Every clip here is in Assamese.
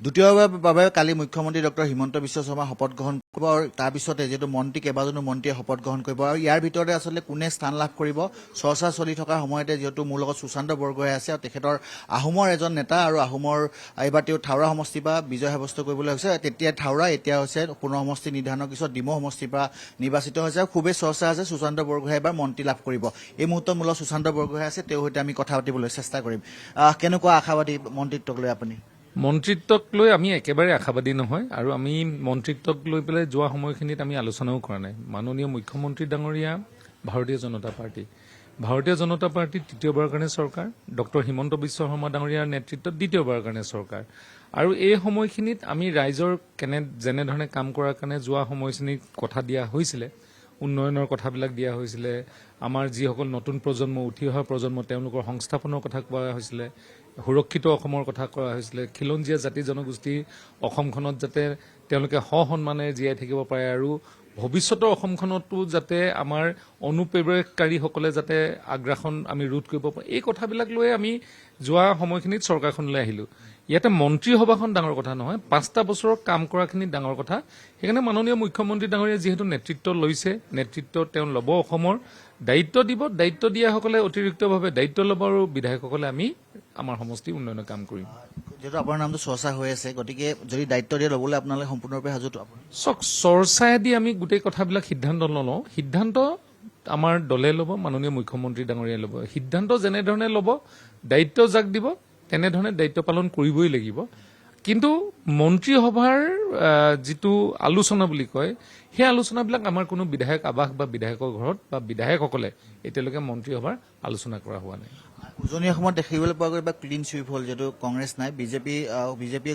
দ্বিতীয়বাৰৰ বাবে কালি মুখ্যমন্ত্ৰী ডক্টৰ হিমন্ত বিশ্ব শৰ্মা শপত গ্ৰহণ কৰিব আৰু তাৰ পিছতে যিহেতু মন্ত্ৰী কেইবাজনো মন্ত্ৰীয়ে শপত গ্ৰহণ কৰিব আৰু ইয়াৰ ভিতৰতে আচলতে কোনে স্থান লাভ কৰিব চৰ্চা চলি থকাৰ সময়তে যিহেতু মোৰ লগত সুশান্ত বৰগোহাঁই আছে আৰু তেখেতৰ আহোমৰ এজন নেতা আৰু আহোমৰ এইবাৰ তেওঁ থাওৰা সমষ্টিৰ পৰা বিজয় সাব্যস্ত কৰিবলৈ হৈছে তেতিয়া থাওৰা এতিয়া হৈছে পুনৰ সমষ্টি নিৰ্ধাৰণৰ পিছত ডিমৌ সমষ্টিৰ পৰা নিৰ্বাচিত হৈছে আৰু খুবেই চৰ্চা আছে সুশান্ত বৰগোহাঁই এবাৰ মন্ত্ৰী লাভ কৰিব এই মুহূৰ্তত মূলত সুশান্ত বৰগোহাঁই আছে তেওঁৰ সৈতে আমি কথা পাতিবলৈ চেষ্টা কৰিম কেনেকুৱা আশাবাদী মন্ত্ৰীত্বক লৈ আপুনি মন্ত্ৰিত্বক লৈ আমি একেবাৰে আশাবাদী নহয় আৰু আমি মন্ত্ৰিত্বক লৈ পেলাই যোৱা সময়খিনিত আমি আলোচনাও কৰা নাই মাননীয় মুখ্যমন্ত্ৰী ডাঙৰীয়া ভাৰতীয় জনতা পাৰ্টি তৃতীয়বাৰৰ কাৰণে চৰকাৰ ডক্টৰ হিমন্ত বিশ্ব শৰ্মা ডাঙৰীয়াৰ নেতৃত্বত দ্বিতীয়বাৰৰ কাৰণে চৰকাৰ আৰু এই সময়খিনিত আমি ৰাইজৰ যেনেধৰণে কাম কৰাৰ কাৰণে যোৱা সময়খিনিত কথা দিয়া হৈছিলে উন্নয়নৰ কথাবিলাক দিয়া হৈছিলে আমাৰ যিসকল নতুন প্ৰজন্ম উঠি অহা প্ৰজন্ম তেওঁলোকৰ সংস্থাপনৰ কথা কোৱা হৈছিলে সুৰক্ষিত অসমৰ কথা কোৱা হৈছিলে খিলঞ্জীয়া জাতি জনগোষ্ঠী অসমখনত যাতে তেওঁলোকে সসন্মানে জীয়াই থাকিব পাৰে আৰু ভৱিষ্যতৰ অসমখনতো যাতে আমাৰ অনুপ্ৰৱেশকাৰীসকলে যাতে আগ্ৰাসন আমি ৰোধ কৰিব পাৰোঁ এই কথাবিলাক লৈ আমি যোৱা সময়খিনিত চৰকাৰখনলৈ আহিলোঁ ইয়াতে মন্ত্ৰী সভাখন ডাঙৰ কথা নহয় 5টা বছৰৰ কাম কৰাখিনি ডাঙৰ কথা সেইকাৰণে মাননীয় মুখ্যমন্ত্ৰী ডাঙৰীয়াই যিহেতু নেতৃত্ব লৈছে নেতৃত্ব তেওঁ ল'ব অসমৰ দায়িত্ব দিব দায়িত্ব দিয়াসকলে অতিৰিক্তভাৱে দায়িত্ব ল'ব আৰু বিধায়কসকলে আমি আমাৰ সমষ্টি উন্নয়নৰ কাম কৰিম যেহেতু আপোনাৰ নামটো চৰ্চা হৈ আছে গতিকে যদি দায়িত্ব দিয়ে ল'বলৈ আপোনালোকে সম্পূৰ্ণৰূপে সাজুটো চাওক চৰ্চাইদি আমি গোটেই কথাবিলাক সিদ্ধান্ত নলওঁ সিদ্ধান্ত আমাৰ দলে ল'ব মাননীয় মুখ্যমন্ত্ৰী ডাঙৰীয়াই ল'ব সিদ্ধান্ত যেনেধৰণে ল'ব দায়িত্ব যাক দিব তেনেধৰণে দায়িত্ব পালন কৰিবই লাগিব কিন্তু মন্ত্ৰী সভাৰ যিটো আলোচনা বুলি কয় সেই আলোচনাবিলাক আমাৰ কোনো বিধায়ক আৱাস বা বিধায়কৰ ঘৰত বা বিধায়কসকলে এতিয়ালৈকে মন্ত্ৰী সভাৰ আলোচনা কৰা হোৱা নাই উজনি অসমত দেখিবলৈ পোৱা গ'ল বা ক্লিন চুইপ হ'ল যিহেতু কংগ্ৰেছ নাই বিজেপিয়ে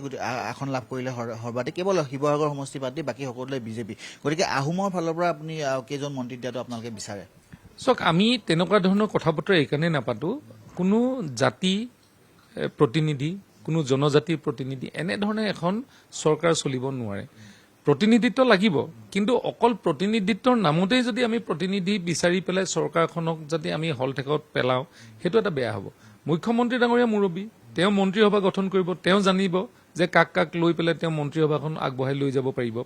আসন লাভ কৰিলে সৰ্বাধিক কেৱল শিৱসাগৰ সমষ্টি বাদ দি বাকী সকলোৱে বিজেপি গতিকে আহোমৰ ফালৰ পৰা আপুনি কেইজন মন্ত্ৰী দিয়াটো আপোনালোকে বিচাৰে চাওক আমি তেনেকুৱা ধৰণৰ কথা বতৰা এইকাৰণে নাপাতো কোনো জাতি প্ৰতিনিধি কোনো জনজাতিৰ প্ৰতিনিধি এনেধৰণে এখন চৰকাৰ চলিব নোৱাৰে প্ৰতিনিধিত্ব লাগিব কিন্তু অকল প্ৰতিনিধিত্বৰ নামতেই যদি আমি প্ৰতিনিধি বিচাৰি পেলাই চৰকাৰখনক যদি আমি হলঠেকত পেলাওঁ সেইটো এটা বেয়া হ'ব মুখ্যমন্ত্ৰী ডাঙৰীয়া মুৰব্বী তেওঁ মন্ত্ৰীসভা গঠন কৰিব তেওঁ জানিব যে কাক কাক লৈ পেলাই তেওঁ মন্ত্ৰীসভাখন আগবঢ়াই লৈ যাব পাৰিব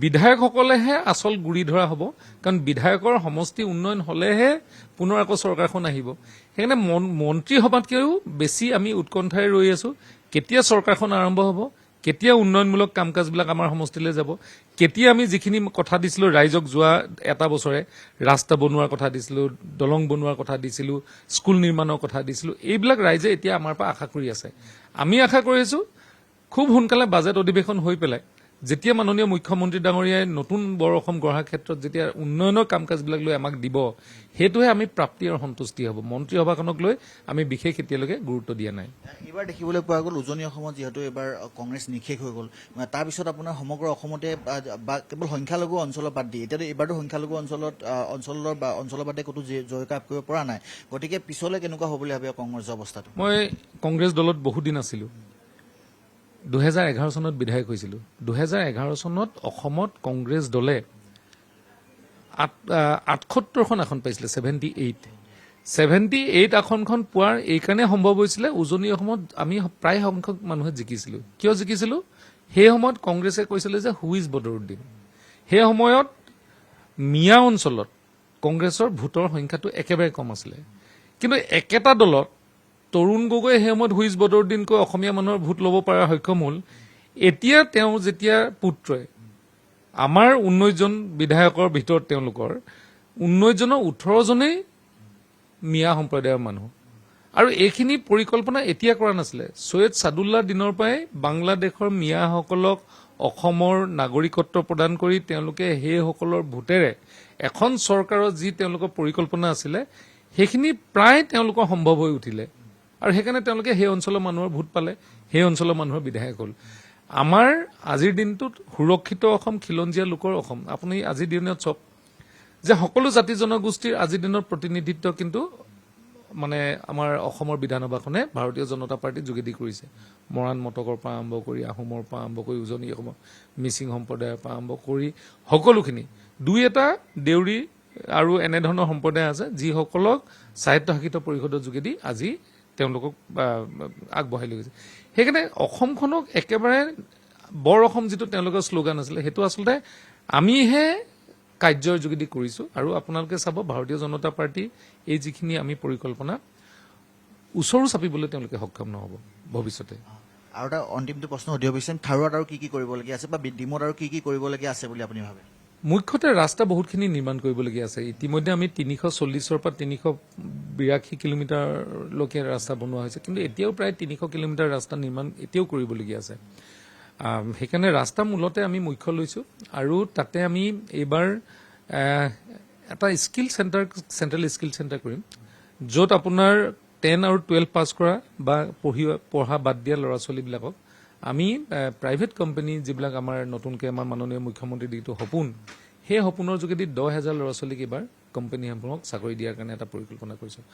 বিধায়কসকলেহে আচল গুৰি ধৰা হ'ব কাৰণ বিধায়কৰ সমষ্টি উন্নয়ন হলেহে পুনৰ আকৌ চৰকাৰখন আহিব সেইকাৰণে মন্ত্ৰীসভাতকৈও বেছি আমি উৎকণ্ঠাৰে ৰৈ আছো কেতিয়া চৰকাৰখন আৰম্ভ হ'ব কেতিয়া উন্নয়নমূলক কাম কাজবিলাক আমাৰ সমষ্টিলৈ যাব কেতিয়া আমি যিখিনি কথা দিছিলোঁ ৰাইজক যোৱা এটা বছৰে ৰাস্তা বনোৱাৰ কথা দিছিলোঁ দলং বনোৱাৰ কথা দিছিলোঁ স্কুল নিৰ্মাণৰ কথা দিছিলোঁ এইবিলাক ৰাইজে এতিয়া আমাৰ পৰা আশা কৰি আছে আমি আশা কৰিছোঁ খুব সোনকালে বাজেট অধিৱেশন হৈ পেলাই যেতিয়া মাননীয় মুখ্যমন্ত্ৰী ডাঙৰীয়াই নতুন বৰ অসম গঢ়াৰ ক্ষেত্ৰত যেতিয়া উন্নয়নৰ কাম কাজবিলাক লৈ আমাক দিব সেইটোহে আমি প্ৰাপ্তি আৰু সন্তুষ্টি হ'ব মন্ত্ৰী সভাখনক লৈ আমি বিশেষ এতিয়ালৈকে গুৰুত্ব দিয়া নাই এইবাৰ দেখিবলৈ পোৱা গ'ল উজনি অসমত যিহেতু এইবাৰ কংগ্ৰেছ নিশেষ হৈ গ'ল তাৰপিছত আপোনাৰ সমগ্ৰ অসমতে বা কেৱল সংখ্যালঘু অঞ্চলৰ বাদ দি এতিয়াতো এইবাৰতো সংখ্যালঘু অঞ্চলৰ বাদে ক'তো জয়লাভ কৰিব পৰা নাই গতিকে পিছলৈ কেনেকুৱা হ'ব বুলি ভাবে কংগ্ৰেছৰ অৱস্থাটো মই কংগ্ৰেছ দলত বহুদিন আছিলোঁ 2011 চনত বিধায়ক হৈছিলোঁ 2011 চনত অসমত কংগ্ৰেছ দলে 78খন আসন পাইছিলে 78 আসনখন পোৱাৰ এইকাৰণে সম্ভৱ হৈছিলে উজনি অসমত আমি প্ৰায় সংখ্যক মানুহে জিকিছিলোঁ কিয় জিকিছিলোঁ সেই সময়ত কংগ্ৰেছে কৈছিলে যে হু ইজ বদৰুদ্দিন সেই সময়ত মিয়া অঞ্চলত কংগ্ৰেছৰ ভোটৰ সংখ্যাটো একেবাৰে কম আছিলে কিন্তু একেটা দলত তৰুণ গগৈ সেই সময়ত হুইজ বদৰুদ্দিনকৈ অসমীয়া মানুহৰ ভোট ল'ব পৰা সক্ষম হ'ল এতিয়া তেওঁ যেতিয়া পুত্ৰই আমাৰ 19জন বিধায়কৰ ভিতৰত তেওঁলোকৰ 19জনৰ 18জনেই মিয়া সম্প্ৰদায়ৰ মানুহ আৰু এইখিনি পৰিকল্পনা এতিয়া কৰা নাছিলে সৈয়দ সাদুল্লাৰ দিনৰ পৰাই বাংলাদেশৰ মিয়াসকলক অসমৰ নাগৰিকত্ব প্ৰদান কৰি তেওঁলোকে সেইসকলৰ ভোটেৰে এখন চৰকাৰৰ যি তেওঁলোকৰ পৰিকল্পনা আছিলে সেইখিনি প্ৰায় তেওঁলোকৰ সম্ভৱ হৈ উঠিলে আৰু সেইকাৰণে তেওঁলোকে সেই অঞ্চলৰ মানুহৰ ভোট পালে সেই অঞ্চলৰ মানুহৰ বিধায়ক হ'ল আমাৰ আজিৰ দিনটোত সুৰক্ষিত অসম খিলঞ্জীয়া লোকৰ অসম আপুনি আজিৰ দিনত চাওক যে সকলো জাতি জনগোষ্ঠীৰ আজিৰ দিনৰ প্ৰতিনিধিত্ব কিন্তু মানে আমাৰ অসমৰ বিধানসভাখনে ভাৰতীয় জনতা পাৰ্টি যোগেদি কৰিছে মৰাণ মটকৰ পৰা আৰম্ভ কৰি আহোমৰ পৰা আৰম্ভ কৰি উজনি অসমৰ মিচিং সম্প্ৰদায়ৰ পৰা আৰম্ভ কৰি সকলোখিনি দুই এটা দেউৰী আৰু এনেধৰণৰ সম্প্ৰদায় আছে যিসকলক স্বায়ত্তশাসিত পৰিষদৰ যোগেদি আজি তেওঁলোকক আগবঢ়াই লৈ গৈছে সেইকাৰণে অসমখনক একেবাৰে বৰ অসম যিটো তেওঁলোকৰ শ্লোগান আছিলে সেইটো আচলতে আমিহে কাৰ্যৰ যোগেদি কৰিছো আৰু আপোনালোকে চাব ভাৰতীয় জনতা পাৰ্টি এই যিখিনি আমি পৰিকল্পনা ওচৰো চাপিবলৈ তেওঁলোকে সক্ষম নহ'ব ভৱিষ্যতে আৰু এটা অন্তিমটো প্ৰশ্ন সুধিব বিচাৰিম থাৰুৱাত আৰু কি কৰিবলগীয়া আছে বা ডিমত আৰু কি কৰিবলগীয়া আছে বুলি আপুনি ভাবে মুখ্যতে ৰাস্তা বহুতখিনি নিৰ্মাণ কৰিবলগীয়া আছে ইতিমধ্যে আমি 340ৰ পৰা 382 কিলোমিটাৰলৈকে ৰাস্তা বনোৱা হৈছে কিন্তু এতিয়াও প্ৰায় 300 কিলোমিটাৰ ৰাস্তা নিৰ্মাণ এতিয়াও কৰিবলগীয়া আছে সেইকাৰণে ৰাস্তা মূলতে আমি মুখ্য লৈছো আৰু তাতে আমি এইবাৰ এটা skill centre central skill centre কৰিম য'ত আপোনাৰ 10 আৰু 12 পাছ কৰা বা পঢ়া বাদ দিয়া ল'ৰা ছোৱালীবিলাকক আমি প্ৰাইভেট কোম্পানী যিবিলাক আমাৰ নতুনকৈ আমাৰ মাননীয় মুখ্যমন্ত্ৰীৰ যিটো সপোন সেই সপোনৰ যোগেদি 10,000 ল'ৰা ছোৱালীক এইবাৰ কোম্পানীসমূহক চাকৰি দিয়াৰ কাৰণে এটা পৰিকল্পনা কৰিছোঁ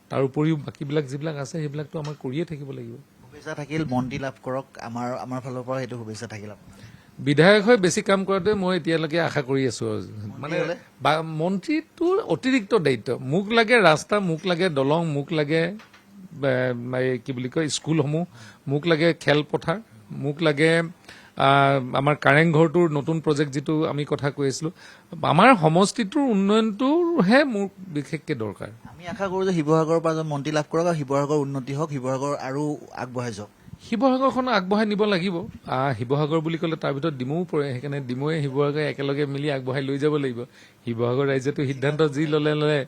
তাৰ উপৰিও বাকীবিলাক যিবিলাক আছে সেইবিলাকতো আমাৰ কৰিয়ে থাকিব লাগিব শুভেচ্ছা থাকিল মন্ত্ৰী লাভ কৰক আমাৰ ফালৰ পৰা সেইটো শুভেচ্ছা থাকিল আপোনাৰ বিধায়ক হৈ বেছি কাম কৰাটোৱে মই এতিয়ালৈকে আশা কৰি আছো মানে মন্ত্ৰীটোৰ অতিৰিক্ত দায়িত্ব মোক লাগে ৰাস্তা মোক লাগে দলং মোক লাগে কি বুলি কয় স্কুলসমূহ মোক লাগে খেলপথাৰ মোক লাগে আমাৰ কাৰেংঘৰটোৰ নতুন প্ৰজেক্ট যিটো আমি কথা কৈ আছিলো আমাৰ সমষ্টিটোৰ উন্নয়নটোহে মোক বিশেষকৈ দৰকাৰ আমি আশা কৰোঁ যে শিৱসাগৰৰ পৰা এজন মন্ত্ৰী লাভ কৰক আৰু শিৱসাগৰ উন্নতি হওক শিৱসাগৰ আৰু আগবঢ়াই যাওক শিৱসাগৰখন আগবঢ়াই নিব লাগিব শিৱসাগৰ বুলি ক'লে তাৰ ভিতৰত ডিমৌও পৰে সেইকাৰণে ডিমৌৱে শিৱসাগৰ একেলগে মিলি আগবঢ়াই লৈ যাব লাগিব শিৱসাগৰ ৰাজ্যটো সিদ্ধান্ত যি ল'লে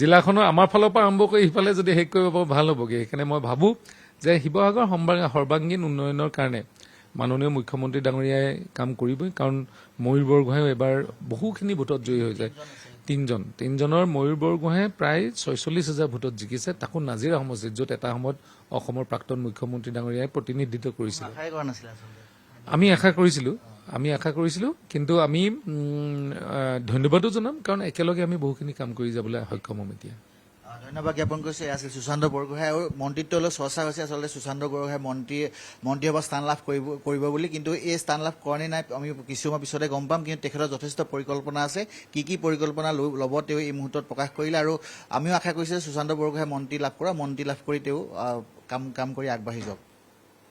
জিলাখনৰ আমাৰ ফালৰ পৰা আৰম্ভ কৰি সিফালে যদি শেষ কৰিব পাৰোঁ ভাল হ'বগৈ সেইকাৰণে মই ভাবোঁ যে শিৱসাগৰ সৰ্বাংগীন উন্নয়নৰ কাৰণে মাননীয় মুখ্যমন্ত্ৰী ডাঙৰীয়াই কাম কৰিবই কাৰণ ময়ূৰ বৰগোহাঁইও এবাৰ বহুখিনি ভোটত জয়ী হৈ যায় তিনিজনৰ ময়ূৰ বৰগোহাঁয়ে প্ৰায় 46,000 ভোটত জিকিছে তাকো নাজিৰা সমষ্টিত য'ত এটা সময়ত অসমৰ প্ৰাক্তন মুখ্যমন্ত্ৰী ডাঙৰীয়াই প্ৰতিনিধিত্ব কৰিছিল আমি আশা কৰিছিলো কিন্তু আমি ধন্যবাদো জনাম কাৰণ একেলগে আমি বহুখিনি কাম কৰি যাবলৈ সক্ষম হ'ম এতিয়া ধন্যবাদ জ্ঞাপন কৰিছে এয়া আছিল সুশান্ত বৰগোহাঁই আৰু মন্ত্ৰীত্বলৈ চৰ্চা হৈছে আচলতে সুশান্ত বৰগোহাঁই মন্ত্ৰী সভাত স্থান লাভ কৰিব বুলি কিন্তু এই স্থান লাভ কৰে নে নাই আমি কিছুমান পিছতে গম পাম কিন্তু তেখেতৰ যথেষ্ট পৰিকল্পনা আছে কি পৰিকল্পনা ল'ব তেওঁ এই মুহূৰ্তত প্ৰকাশ কৰিলে আৰু আমিও আশা কৰিছোঁ সুশান্ত বৰগোহাঁই মন্ত্ৰী লাভ কৰি তেওঁ কাম কৰি আগবাঢ়ি যাওক